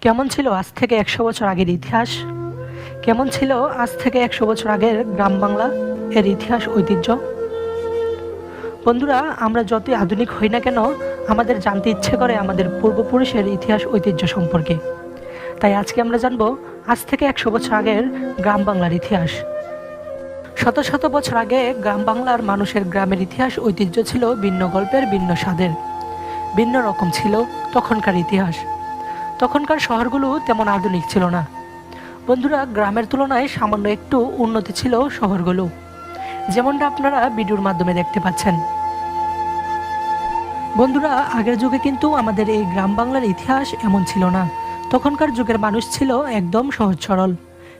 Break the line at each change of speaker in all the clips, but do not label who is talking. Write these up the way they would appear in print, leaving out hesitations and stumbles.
কেমন ছিল আজ থেকে 100 বছর আগের ইতিহাস? কেমন ছিল আজ থেকে 100 বছর আগের গ্রাম বাংলা এর ইতিহাস ঐতিহ্য? বন্ধুরা, আমরা যতই আধুনিক হই না কেন, আমাদের জানতে ইচ্ছে করে আমাদের পূর্বপুরুষের ইতিহাস ঐতিহ্য সম্পর্কে। তাই আজকে আমরা জানব আজ থেকে 100 বছর আগের গ্রাম বাংলার ইতিহাস। শত শত বছর আগে গ্রাম বাংলার মানুষের গ্রামের ইতিহাস ঐতিহ্য ছিল ভিন্ন গল্পের, ভিন্ন স্বাদের। ভিন্ন রকম ছিল তখনকার ইতিহাস। তখনকার শহরগুলো তেমন আধুনিক ছিল না। বন্ধুরা, গ্রামের তুলনায় সামান্য একটু উন্নতি ছিল শহরগুলো, যেমনটা আপনারা ভিডিওর মাধ্যমে দেখতে পাচ্ছেন। বন্ধুরা, আগের যুগে কিন্তু আমাদের এই গ্রাম বাংলার ইতিহাস এমন ছিল না। তখনকার যুগের মানুষ ছিল একদম সহজ সরল।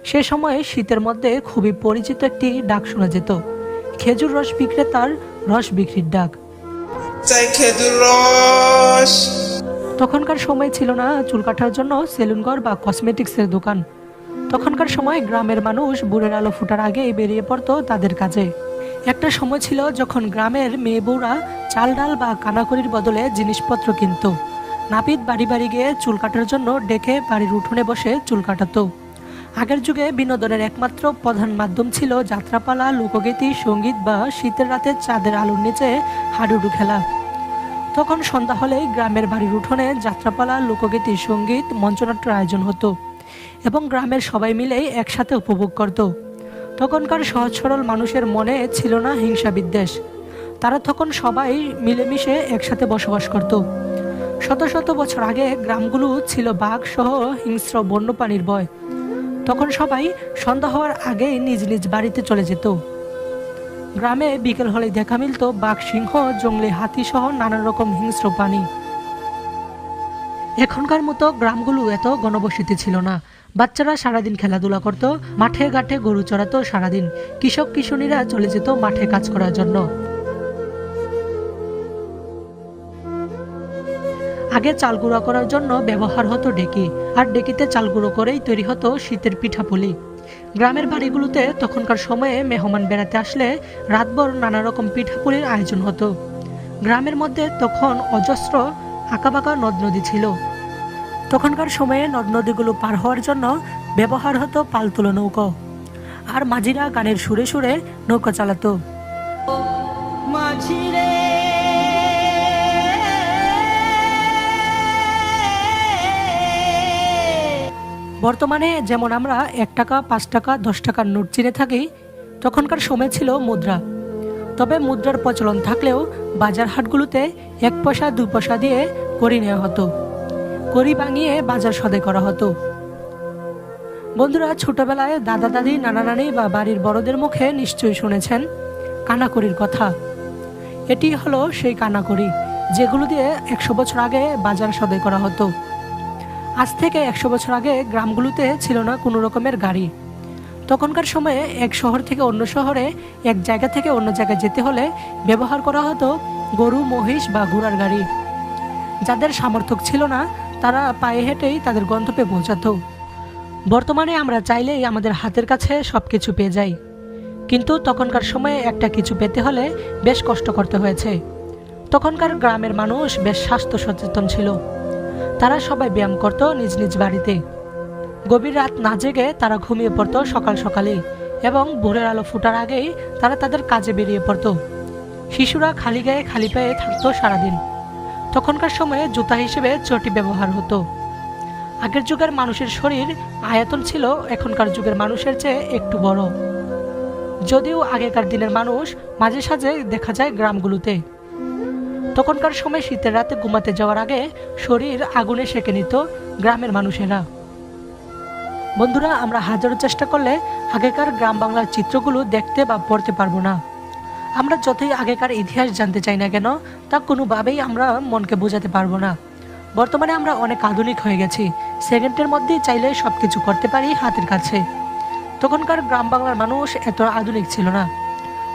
সে সময়ে শীতের মধ্যে খুবই পরিচিত একটি ডাক শোনা যেত, খেজুর রস বিক্রেতার রস বিক্রির ডাক। খেজুর রস। তখনকার সময় ছিল না চুল কাটার জন্য সেলুন ঘর বা কসমেটিক্সের দোকান। তখনকার সময় গ্রামের মানুষ ভোরের আলো ফোটার আগেই বেরিয়ে পড়তো তাদের কাজে। একটা সময় ছিল যখন গ্রামের মেয়ে বউরা চাল ডাল বা কানাকড়ির বদলে জিনিসপত্র কিনত। নাপিত বাড়ি বাড়ি গিয়ে চুল কাটার জন্য ডেকে বাড়ির উঠোনে বসে চুল কাটাতো। আগের যুগে বিনোদনের একমাত্র প্রধান মাধ্যম ছিল যাত্রাপালা, লোকগীতি, সঙ্গীত বা শীতের রাতে চাঁদের আলোর নিচে হাডুডু খেলা। তখন সন্ধ্যা হলেই গ্রামের বাড়ির উঠোনে যাত্রাপালা, লোকগীতি, সঙ্গীত, মঞ্চনাট্যের আয়োজন হতো এবং গ্রামের সবাই মিলেই একসাথে উপভোগ করত। তখনকার সহজ সরল মানুষের মনে ছিল না হিংসা বিদ্বেষ। তারা তখন সবাই মিলেমিশে একসাথে বসবাস করত। শত শত বছর আগে গ্রামগুলো ছিল বাঘ সহ হিংস্র বন্যপ্রাণীর ভয়। তখন সবাই সন্ধ্যা হওয়ার আগেই নিজ নিজ বাড়িতে চলে যেত। গ্রামে বিকেল হলে দেখা মিলত বাঘ, সিংহ, জঙ্গলি হাতি সহ নানা রকম হিংস্র প্রাণী। এখনকার মতো গ্রামগুলো এত ঘনবসতি ছিল না। বাচ্চারা সারাদিন খেলাধুলা করত, মাঠে ঘাটে গরু চড়াতো সারাদিন। কৃষক কিশোরীরা চলে যেত মাঠে কাজ করার জন্য। আগে চাল গুঁড়া করার জন্য ব্যবহার হতো ডেকি, আর ডেকিতে চাল গুঁড়ো করেই তৈরি হতো শীতের পিঠাপুলি। গ্রামের বাড়িগুলোতে তখনকার সময়ে মেহমান বেড়াতে আসলে রাতভর নানা রকম পিঠাপুলির আয়োজন হতো। গ্রামের মধ্যে তখন অজস্র আঁকাবাঁকা নদ নদী ছিল। তখনকার সময়ে নদ নদীগুলো পার হওয়ার জন্য ব্যবহার হতো পালতোলা নৌকো, আর মাঝিরা গানের সুরে সুরে নৌকা চালাতো। বর্তমানে যেমন আমরা 1 টাকা, 5 টাকা, 10 টাকার নোট চিনে থাকি, তখনকার সময় ছিল মুদ্রা। তবে মুদ্রার প্রচলন থাকলেও বাজার হাটগুলোতে 1 পয়সা 2 পয়সা দিয়ে কড়ি নেওয়া হতো। কড়ি ভাঙিয়ে বাজার সদাই করা হতো। বন্ধুরা, ছোটবেলায় দাদা দাদি, নানা নানি বা বাড়ির বড়দের মুখে নিশ্চয়ই শুনেছেন কানাকড়ির কথা। এটি হলো সেই কানাকড়ি যেগুলো দিয়ে 100 বছর আগে বাজার সদাই করা হতো। আজ থেকে 100 বছর আগে গ্রামগুলোতে ছিল না কোনো রকমের গাড়ি। তখনকার সময়ে এক শহর থেকে অন্য শহরে, এক জায়গা থেকে অন্য জায়গায় যেতে হলে ব্যবহার করা হতো গরু, মহিষ বা ঘোড়ার গাড়ি। যাদের সামর্থ্য ছিল না তারা পায়ে হেঁটেই তাদের গন্তব্যে পৌঁছাতো। বর্তমানে আমরা চাইলেই আমাদের হাতের কাছে সব কিছু পেয়ে যাই, কিন্তু তখনকার সময়ে একটা কিছু পেতে হলে বেশ কষ্ট করতে হয়েছে। তখনকার গ্রামের মানুষ বেশ স্বাস্থ্য সচেতন ছিল। তারা সবাই ব্যায়াম করত নিজ নিজ বাড়িতে। গভীর রাত না জেগে তারা ঘুমিয়ে পড়ত সকাল সকালেই, এবং ভোরের আলো ফোটার আগেই তারা তাদের কাজে বেরিয়ে পড়ত। শিশুরা খালি গায়ে খালি পায়ে থাকতো সারাদিন। তখনকার সময়ে জুতা হিসেবে চটি ব্যবহার হতো। আগের যুগের মানুষের শরীর আয়তন ছিল এখনকার যুগের মানুষের চেয়ে একটু বড়, যদিও আগেকার দিনের মানুষ মাঝে সাঝে দেখা যায় গ্রামগুলোতে। তখনকার সময় শীতের রাতে ঘুমাতে যাওয়ার আগে শরীর আগুনে সেঁকে নিত গ্রামের মানুষেরা। বন্ধুরা, আমরা হাজারো চেষ্টা করলে আগেকার গ্রাম বাংলার চিত্রগুলো দেখতে বা পড়তে পারবো না। আমরা যতই আগেকার ইতিহাস জানতে চাই না কেন, তা কোনোভাবেই আমরা মনকে বোঝাতে পারবো না। বর্তমানে আমরা অনেক আধুনিক হয়ে গেছি, সেকেন্ডের মধ্যেই চাইলে সব কিছু করতে পারি হাতের কাছে। তখনকার গ্রাম বাংলার মানুষ এত আধুনিক ছিল না।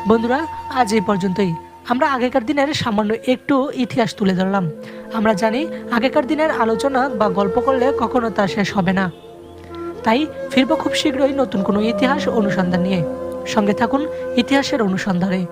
বন্ধুরা, আজ এই পর্যন্তই। আমরা আগেকার দিনের সামান্য একটু ইতিহাস তুলে ধরলাম। আমরা জানি আগেকার দিনের আলোচনা বা গল্প করলে কখনো তা শেষ হবে না। তাই ফিরবো খুব শীঘ্রই নতুন কোনো ইতিহাস অনুসন্ধান নিয়ে। সঙ্গে থাকুন ইতিহাসের অনুসন্ধানে।